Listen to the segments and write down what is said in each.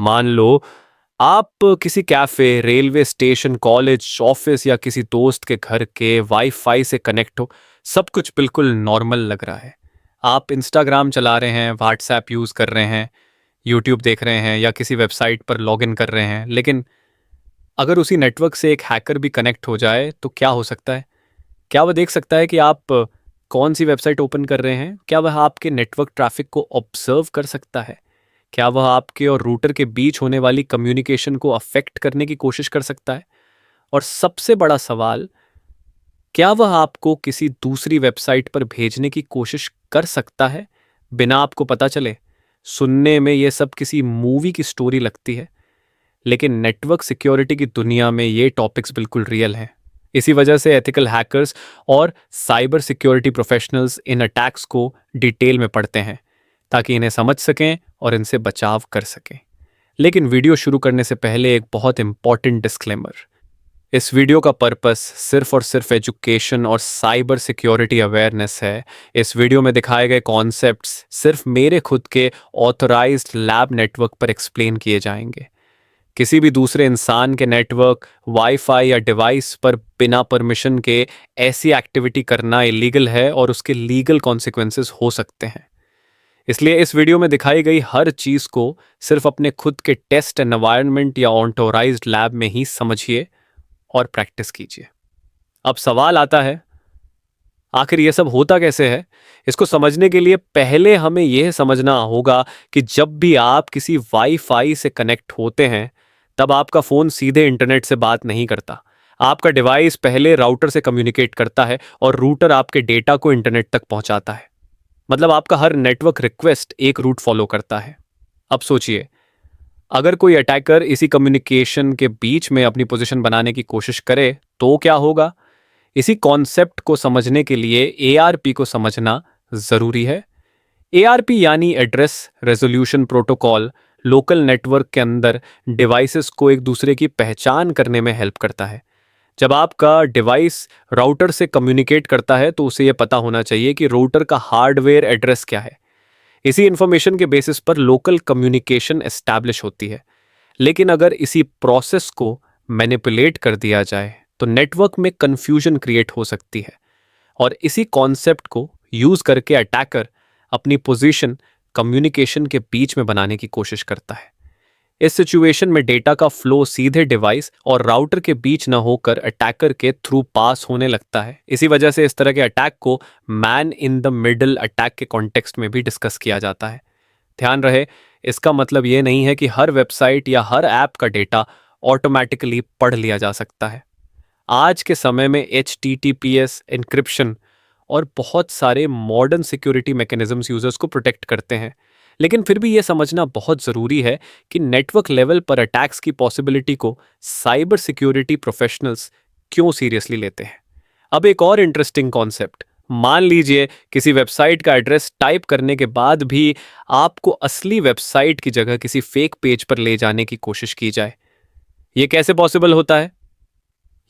मान लो आप किसी cafe, railway station, college, office या किसी दोस्त के घर के वाईफाई से कनेक्ट हो। सब कुछ बिल्कुल नॉर्मल लग रहा है। आप इंस्टाग्राम चला रहे हैं, व्हाट्सएप यूज़ कर रहे हैं, यूट्यूब देख रहे हैं या किसी वेबसाइट पर लॉगिन कर रहे हैं। लेकिन अगर उसी नेटवर्क से एक हैकर भी कनेक्ट हो जाए तो क्या हो सकता है? क्या वह देख सकता है कि आप कौन सी वेबसाइट ओपन कर रहे हैं? क्या वह आपके नेटवर्क ट्रैफिक को ऑब्जर्व कर सकता है? क्या वह आपके और रूटर के बीच होने वाली कम्युनिकेशन को अफेक्ट करने की कोशिश कर सकता है? और सबसे बड़ा सवाल, क्या वह आपको किसी दूसरी वेबसाइट पर भेजने की कोशिश कर सकता है बिना आपको पता चले? सुनने में यह सब किसी मूवी की स्टोरी लगती है, लेकिन नेटवर्क सिक्योरिटी की दुनिया में ये टॉपिक्स बिल्कुल रियल हैं। इसी वजह से एथिकल हैकर्स और साइबर सिक्योरिटी प्रोफेशनल्स इन अटैक्स को डिटेल में पढ़ते हैं ताकि इन्हें समझ सकें और इनसे बचाव कर सकें। लेकिन वीडियो शुरू करने से पहले एक बहुत इंपॉर्टेंट डिस्क्लेमर। इस वीडियो का पर्पस सिर्फ और सिर्फ एजुकेशन और साइबर सिक्योरिटी अवेयरनेस है। इस वीडियो में दिखाए गए कॉन्सेप्ट्स सिर्फ मेरे खुद के ऑथराइज्ड लैब नेटवर्क पर एक्सप्लेन किए जाएंगे। किसी भी दूसरे इंसान के नेटवर्क, वाईफाई या डिवाइस पर बिना परमिशन के ऐसी एक्टिविटी करना इलीगल है और उसके लीगल कॉन्सिक्वेंसेस हो सकते हैं। इसलिए इस वीडियो में दिखाई गई हर चीज़ को सिर्फ अपने खुद के टेस्ट एनवायरनमेंट या ऑथराइज्ड लैब में ही समझिए और प्रैक्टिस कीजिए। अब सवाल आता है, आखिर यह सब होता कैसे है? इसको समझने के लिए पहले हमें यह समझना होगा कि जब भी आप किसी वाईफाई से कनेक्ट होते हैं, तब आपका फ़ोन सीधे इंटरनेट से बात नहीं करता। आपका डिवाइस पहले राउटर से कम्युनिकेट करता है और रूटर आपके डेटा को इंटरनेट तक पहुंचाता है। मतलब आपका हर नेटवर्क रिक्वेस्ट एक रूट फॉलो करता है। अब सोचिए, अगर कोई अटैकर इसी कम्युनिकेशन के बीच में अपनी पोजीशन बनाने की कोशिश करे तो क्या होगा? इसी कॉन्सेप्ट को समझने के लिए एआरपी को समझना जरूरी है। एआरपी यानी address resolution protocol local network के अंदर डिवाइसेस को एक दूसरे की पहचान करने में हेल्प करता है। जब आपका डिवाइस राउटर से कम्युनिकेट करता है तो उसे यह पता होना चाहिए कि राउटर का हार्डवेयर एड्रेस क्या है। इसी इंफॉर्मेशन के बेसिस पर लोकल कम्युनिकेशन एस्टैब्लिश होती है। लेकिन अगर इसी प्रोसेस को मैनिपुलेट कर दिया जाए तो नेटवर्क में कंफ्यूजन क्रिएट हो सकती है और इसी कॉन्सेप्ट को यूज करके अटैकर अपनी पोजीशन कम्युनिकेशन के बीच में बनाने की कोशिश करता है। इस सिचुएशन में डेटा का फ्लो सीधे डिवाइस और राउटर के बीच न होकर अटैकर के थ्रू पास होने लगता है। इसी वजह से इस तरह के अटैक को man in the middle attack के कॉन्टेक्स्ट में भी डिस्कस किया जाता है। ध्यान रहे, इसका मतलब ये नहीं है कि हर वेबसाइट या हर ऐप का डेटा ऑटोमेटिकली पढ़ लिया जा सकता है। आज के समय में HTTPS एन्क्रिप्शन और बहुत सारे मॉडर्न सिक्योरिटी मैकेनिज्म्स यूजर्स को प्रोटेक्ट करते हैं, लेकिन फिर भी यह समझना बहुत ज़रूरी है कि नेटवर्क लेवल पर अटैक्स की पॉसिबिलिटी को साइबर सिक्योरिटी प्रोफेशनल्स क्यों सीरियसली लेते हैं। अब एक और इंटरेस्टिंग कॉन्सेप्ट, मान लीजिए किसी वेबसाइट का एड्रेस टाइप करने के बाद भी आपको असली वेबसाइट की जगह किसी फेक पेज पर ले जाने की कोशिश की जाए। यह कैसे पॉसिबल होता है?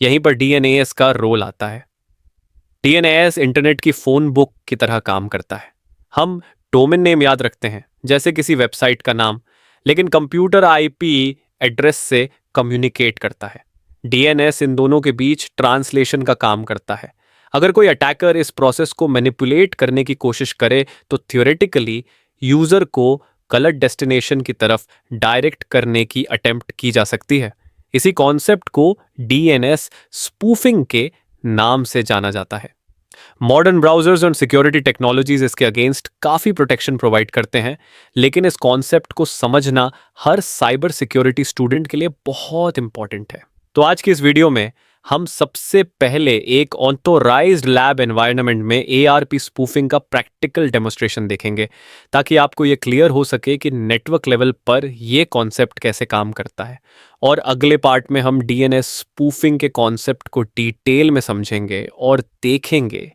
यहीं पर DNS का रोल आता है। DNS इंटरनेट की फ़ोन बुक की तरह काम करता है। हम डोमेन नेम याद रखते हैं, जैसे किसी वेबसाइट का नाम, लेकिन कंप्यूटर IP एड्रेस से कम्युनिकेट करता है। DNS इन दोनों के बीच ट्रांसलेशन का काम करता है। अगर कोई अटैकर इस प्रोसेस को मैनिपुलेट करने की कोशिश करे तो थियोरेटिकली यूजर को गलत डेस्टिनेशन की तरफ डायरेक्ट करने की अटेम्प्ट की जा सकती है। इसी कॉन्सेप्ट को DNS स्पूफिंग के नाम से जाना जाता है। मॉडर्न ब्राउजर्स और सिक्योरिटी टेक्नोलॉजीज इसके अगेंस्ट काफ़ी प्रोटेक्शन प्रोवाइड करते हैं, लेकिन इस कॉन्सेप्ट को समझना हर साइबर सिक्योरिटी स्टूडेंट के लिए बहुत इंपॉर्टेंट है। तो आज की इस वीडियो में हम सबसे पहले एक ऑथराइज्ड लैब एनवायरनमेंट में ARP स्पूफिंग का प्रैक्टिकल डेमोस्ट्रेशन देखेंगे, ताकि आपको ये क्लियर हो सके कि नेटवर्क लेवल पर ये कॉन्सेप्ट कैसे काम करता है। और अगले पार्ट में हम DNS स्पूफिंग के कॉन्सेप्ट को डिटेल में समझेंगे और देखेंगे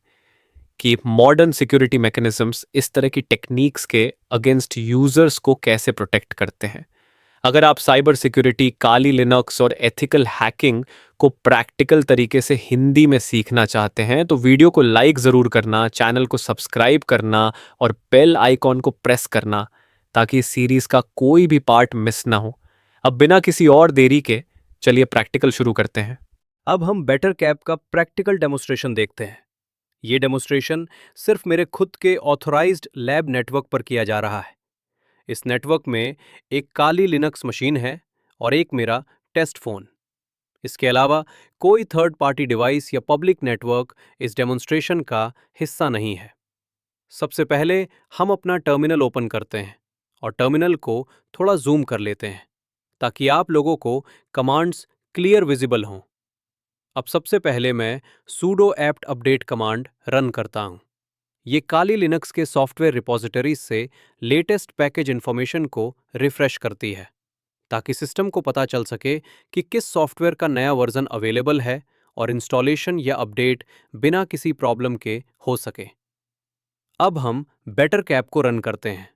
कि मॉडर्न सिक्योरिटी मैकेनिज्म्स इस तरह की टेक्निक्स के अगेंस्ट यूजर्स को कैसे प्रोटेक्ट करते हैं। अगर आप साइबर सिक्योरिटी, काली लिनक्स और एथिकल हैकिंग को प्रैक्टिकल तरीके से हिंदी में सीखना चाहते हैं तो वीडियो को लाइक ज़रूर करना, चैनल को सब्सक्राइब करना और बेल आइकॉन को प्रेस करना, ताकि इस सीरीज़ का कोई भी पार्ट मिस ना हो। अब बिना किसी और देरी के चलिए प्रैक्टिकल शुरू करते हैं। अब हम बेटर कैप का प्रैक्टिकल डेमोन्स्ट्रेशन देखते हैं। ये डेमोन्स्ट्रेशन सिर्फ मेरे खुद के ऑथराइज्ड लैब नेटवर्क पर किया जा रहा है। इस नेटवर्क में एक काली लिनक्स मशीन है और एक मेरा टेस्ट फोन। इसके अलावा कोई थर्ड पार्टी डिवाइस या पब्लिक नेटवर्क इस डेमोन्स्ट्रेशन का हिस्सा नहीं है। सबसे पहले हम अपना टर्मिनल ओपन करते हैं और टर्मिनल को थोड़ा जूम कर लेते हैं ताकि आप लोगों को कमांड्स क्लियर विजिबल हों। अब सबसे पहले मैं sudo apt update command run करता हूं। ये काली लिनक्स के सॉफ्टवेयर रिपॉजिटरीज से लेटेस्ट पैकेज इंफॉर्मेशन को रिफ्रेश करती है ताकि सिस्टम को पता चल सके कि किस सॉफ्टवेयर का नया वर्जन अवेलेबल है और इंस्टॉलेशन या अपडेट बिना किसी प्रॉब्लम के हो सके। अब हम बेटर कैप को रन करते हैं।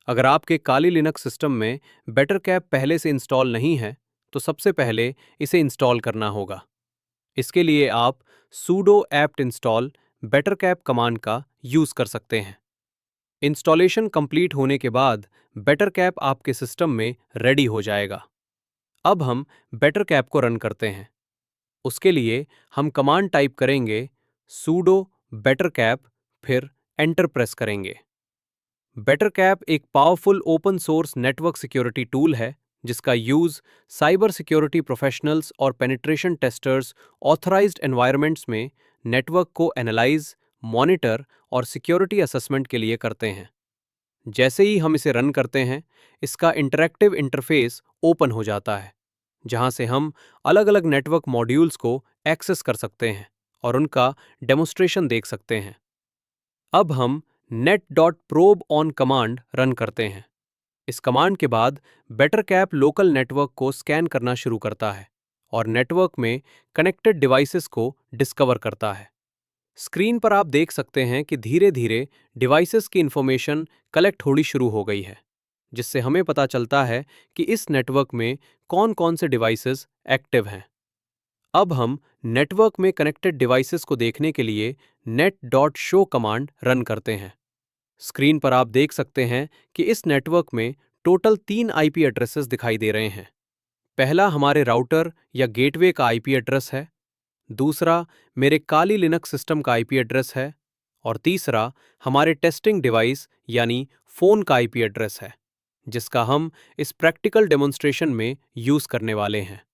अगर आपके काली लिनक्स सिस्टम में बेटर कैप पहले से इंस्टॉल नहीं है तो सबसे पहले इसे इंस्टॉल करना होगा। इसके लिए आप sudo apt install bettercap command का यूज कर सकते हैं। इंस्टॉलेशन कंप्लीट होने के बाद bettercap आपके सिस्टम में रेडी हो जाएगा। अब हम bettercap को रन करते हैं। उसके लिए हम कमांड टाइप करेंगे sudo bettercap, फिर एंटर प्रेस करेंगे। bettercap एक powerful open source network security tool है जिसका यूज साइबर सिक्योरिटी प्रोफेशनल्स और पेनिट्रेशन टेस्टर्स ऑथराइज्ड एनवायरनमेंट्स में नेटवर्क को एनालाइज, मॉनिटर और सिक्योरिटी असेसमेंट के लिए करते हैं। जैसे ही हम इसे रन करते हैं, इसका इंटरैक्टिव इंटरफेस ओपन हो जाता है, जहां से हम अलग-अलग नेटवर्क मॉड्यूल्स को एक्सेस कर सकते हैं और उनका डेमोन्स्ट्रेशन देख सकते हैं। अब हम net.probe on कमांड रन करते हैं। इस कमांड के बाद bettercap लोकल नेटवर्क को स्कैन करना शुरू करता है और नेटवर्क में कनेक्टेड डिवाइसेस को डिस्कवर करता है। स्क्रीन पर आप देख सकते हैं कि धीरे धीरे डिवाइसेस की इंफॉर्मेशन कलेक्ट होनी शुरू हो गई है, जिससे हमें पता चलता है कि इस नेटवर्क में कौन कौन से डिवाइसेस एक्टिव हैं। अब हम नेटवर्क में कनेक्टेड डिवाइसेस को देखने के लिए net.show कमांड रन करते हैं। स्क्रीन पर आप देख सकते हैं कि इस नेटवर्क में टोटल 3 आईपी एड्रेसेस दिखाई दे रहे हैं। पहला हमारे राउटर या गेटवे का आईपी एड्रेस है, दूसरा मेरे काली लिनक्स सिस्टम का आईपी एड्रेस है और तीसरा हमारे टेस्टिंग डिवाइस यानी फोन का आईपी एड्रेस है, जिसका हम इस प्रैक्टिकल डेमोन्स्ट्रेशन में यूज करने वाले हैं।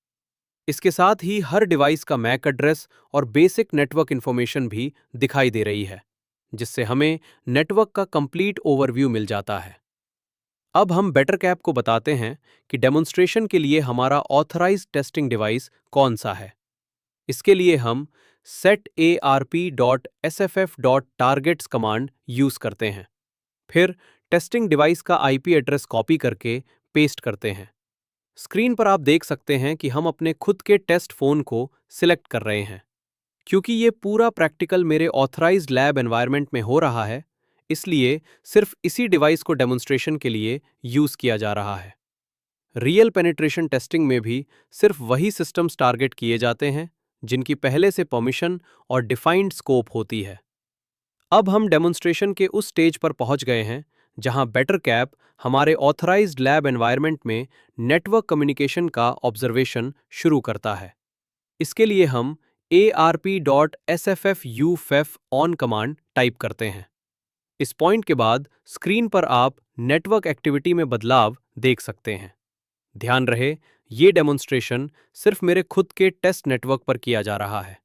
इसके साथ ही हर डिवाइस का मैक एड्रेस और बेसिक नेटवर्क इंफॉर्मेशन भी दिखाई दे रही है, जिससे हमें नेटवर्क का कंप्लीट ओवरव्यू मिल जाता है। अब हम bettercap को बताते हैं कि डेमोन्स्ट्रेशन के लिए हमारा ऑथराइज्ड टेस्टिंग डिवाइस कौन सा है। इसके लिए हम setarp.sff.targets कमांड यूज करते हैं। फिर टेस्टिंग डिवाइस का आईपी एड्रेस कॉपी करके पेस्ट करते हैं। स्क्रीन पर आप देख सकते हैं कि हम अपने खुद के टेस्ट फोन को सिलेक्ट कर रहे हैं। क्योंकि ये पूरा प्रैक्टिकल मेरे ऑथराइज्ड लैब एनवायरनमेंट में हो रहा है, इसलिए सिर्फ इसी डिवाइस को डेमोन्स्ट्रेशन के लिए यूज किया जा रहा है। रियल पेनिट्रेशन टेस्टिंग में भी सिर्फ वही सिस्टम्स टारगेट किए जाते हैं जिनकी पहले से परमिशन और डिफाइंड स्कोप होती है। अब हम डेमोन्स्ट्रेशन के उस स्टेज पर पहुंच गए हैं जहां bettercap हमारे ऑथराइज्ड लैब एनवायरनमेंट में नेटवर्क कम्युनिकेशन का ऑब्जर्वेशन शुरू करता है। इसके लिए हम arp.sffufef.on कमांड टाइप करते हैं। इस पॉइंट के बाद स्क्रीन पर आप नेटवर्क एक्टिविटी में बदलाव देख सकते हैं। ध्यान रहे, ये डेमोन्स्ट्रेशन सिर्फ मेरे खुद के टेस्ट नेटवर्क पर किया जा रहा है।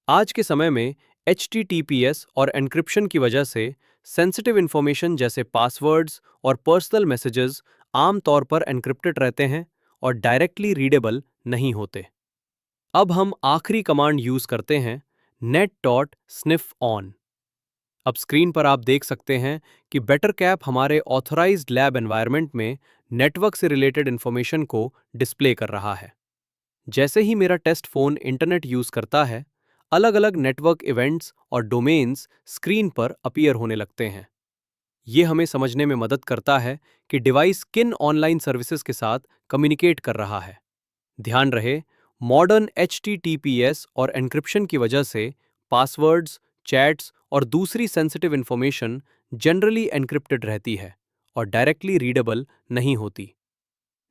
आज के समय में HTTPS और एन्क्रिप्शन की वजह से सेंसिटिव इंफॉर्मेशन जैसे पासवर्ड्स और पर्सनल मैसेजेस आमतौर पर एन्क्रिप्टेड रहते हैं और डायरेक्टली रीडेबल नहीं होते। अब हम आखिरी कमांड यूज करते हैं net.sniff_on। अब स्क्रीन पर आप देख सकते हैं कि bettercap हमारे ऑथराइज्ड लैब एनवायरनमेंट में नेटवर्क से रिलेटेड इंफॉर्मेशन को डिस्प्ले कर रहा है। जैसे ही मेरा टेस्ट फोन इंटरनेट यूज करता है, अलग-अलग नेटवर्क इवेंट्स और डोमेन्स स्क्रीन पर अपीयर होने लगते हैं। ये हमें समझने में मदद करता है कि डिवाइस किन ऑनलाइन सर्विसेज के साथ कम्युनिकेट कर रहा है। ध्यान रहे, मॉडर्न HTTPS और एन्क्रिप्शन की वजह से पासवर्ड्स, चैट्स और दूसरी सेंसिटिव इंफॉर्मेशन जनरली एन्क्रिप्टेड रहती है और डायरेक्टली रीडेबल नहीं होती।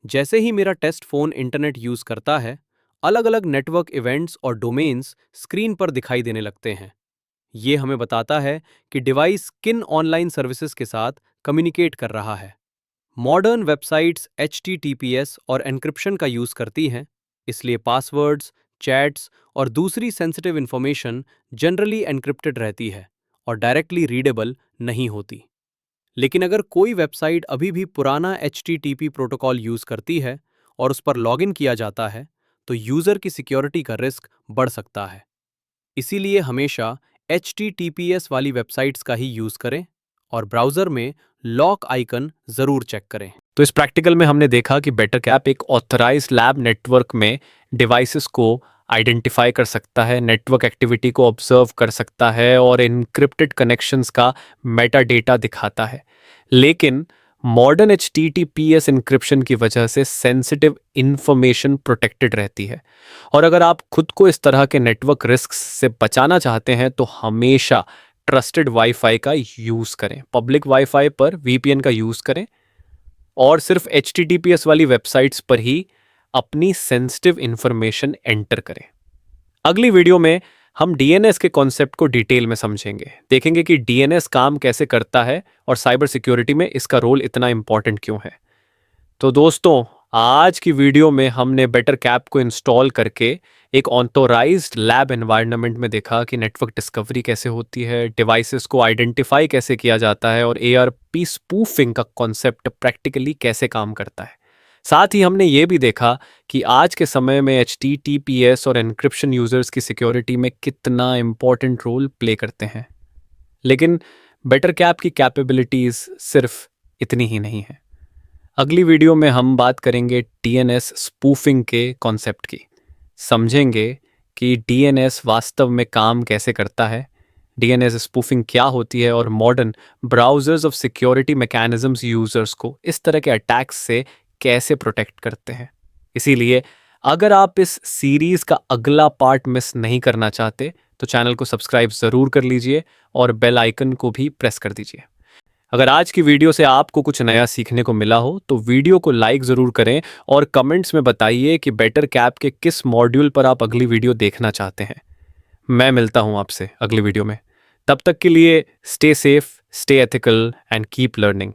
जैसे ही मेरा टेस्ट फ़ोन इंटरनेट यूज़ करता है, अलग अलग नेटवर्क इवेंट्स और डोमेन्स स्क्रीन पर दिखाई देने लगते हैं। ये हमें बताता है कि डिवाइस किन ऑनलाइन सर्विसेज के साथ कम्युनिकेट कर रहा है। मॉडर्न वेबसाइट्स HTTPS और एन्क्रिप्शन का यूज़ करती हैं, इसलिए पासवर्ड्स, चैट्स और दूसरी सेंसिटिव इंफॉर्मेशन जनरली एन्क्रिप्टेड रहती है और डायरेक्टली रीडेबल नहीं होती। लेकिन अगर कोई वेबसाइट अभी भी पुराना HTTP प्रोटोकॉल यूज़ करती है और उस पर लॉगिन किया जाता है, तो यूज़र की सिक्योरिटी का रिस्क बढ़ सकता है। इसीलिए हमेशा HTTPS वाली वेबसाइट्स का ही यूज़ करें और ब्राउज़र में लॉक आइकन ज़रूर चेक करें। तो इस प्रैक्टिकल में हमने देखा कि बेटर कैप एक ऑथराइज्ड लैब नेटवर्क में डिवाइसेस को आइडेंटिफाई कर सकता है, नेटवर्क एक्टिविटी को ऑब्जर्व कर सकता है और इनक्रिप्टेड कनेक्शंस का मेटा डेटा दिखाता है। लेकिन मॉडर्न HTTPS इनक्रिप्शन की वजह से सेंसिटिव इंफॉर्मेशन प्रोटेक्टेड रहती है। और अगर आप खुद को इस तरह के नेटवर्क रिस्क से बचाना चाहते हैं तो हमेशा ट्रस्टेड वाईफाई का यूज़ करें, पब्लिक वाईफाई पर VPN का यूज़ करें और सिर्फ HTTPS वाली वेबसाइट्स पर ही अपनी सेंसिटिव इंफॉर्मेशन एंटर करें। अगली वीडियो में हम DNS के कॉन्सेप्ट को डिटेल में समझेंगे, देखेंगे कि DNS काम कैसे करता है और साइबर सिक्योरिटी में इसका रोल इतना इंपॉर्टेंट क्यों है। तो दोस्तों, आज की वीडियो में हमने बेटर कैप को इंस्टॉल करके एक ऑथोराइज्ड लैब एनवायरनमेंट में देखा कि नेटवर्क डिस्कवरी कैसे होती है, डिवाइसेस को आइडेंटिफाई कैसे किया जाता है और ARP स्पूफिंग का कॉन्सेप्ट प्रैक्टिकली कैसे काम करता है। साथ ही हमने ये भी देखा कि आज के समय में HTTPS और एन्क्रिप्शन यूजर्स की सिक्योरिटी में कितना इंपॉर्टेंट रोल प्ले करते हैं। लेकिन बेटर कैप की कैपेबिलिटीज सिर्फ इतनी ही नहीं है। अगली वीडियो में हम बात करेंगे DNS स्पूफिंग के कॉन्सेप्ट की, समझेंगे कि DNS वास्तव में काम कैसे करता है, DNS स्पूफिंग क्या होती है और modern browsers of security mechanisms users को इस तरह के अटैक्स से कैसे प्रोटेक्ट करते हैं। इसीलिए अगर आप इस सीरीज का अगला पार्ट मिस नहीं करना चाहते तो चैनल को सब्सक्राइब ज़रूर कर लीजिए और बेल आइकन को भी प्रेस कर दीजिए। अगर आज की वीडियो से आपको कुछ नया सीखने को मिला हो तो वीडियो को लाइक ज़रूर करें और कमेंट्स में बताइए कि बेटर कैप के किस मॉड्यूल पर आप अगली वीडियो देखना चाहते हैं। मैं मिलता हूं आपसे अगली वीडियो में। तब तक के लिए stay safe, stay ethical and keep learning.